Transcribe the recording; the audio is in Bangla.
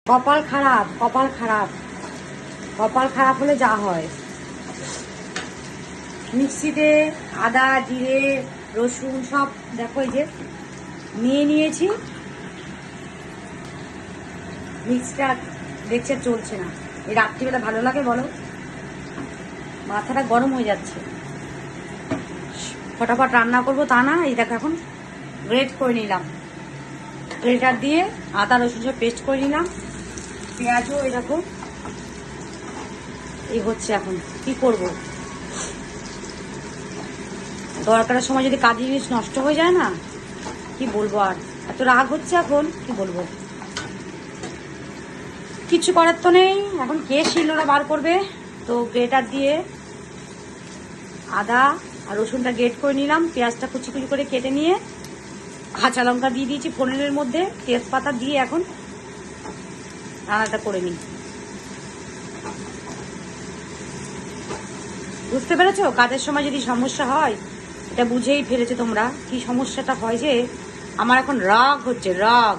কপাল খারাপ, কপাল খারাপ, কপাল খারাপ হলে যা হয়। মিক্সিতে আদা, জিরে, রসুন সব দেখো এই যে নিয়ে নিয়েছি। মিক্সটা দেখছে চলছে না। এই রাত্রিবেলা ভালো লাগে বলো? মাথাটা গরম হয়ে যাচ্ছে। ফটাফট রান্না করবো তা না। এই দেখো এখন গ্রেট করে নিলাম, গ্রেটার দিয়ে আদা রসুন সব পেস্ট করে নিলাম। পেঁয়াজও এই দেখো এই হচ্ছে। এখন কি করব? দরকারের সময় যদি কাজের জিনিস নষ্ট হয়ে যায় না, কি বলবো আর। এত রাগ হচ্ছে এখন, কি বলবো। কিছু করার তো নেই। এখন কে শিলনোড়া বার করবে? তো গ্রেটার দিয়ে আদা আর রসুনটা গ্রেট করে নিলাম। পেঁয়াজটা কুচি কুচি করে কেটে নিয়ে কাঁচা লঙ্কা দিয়ে দিয়েছি ফোড়নের মধ্যে, তেজপাতা দিয়ে এখন রান্নাটা করে নিই। বুঝতে পেরেছো? কাজের সময় যদি সমস্যা হয়, এটা বুঝেই ফেলেছো তোমরা কি সমস্যাটা হয়। যে আমার এখন রাগ হচ্ছে, রাগ।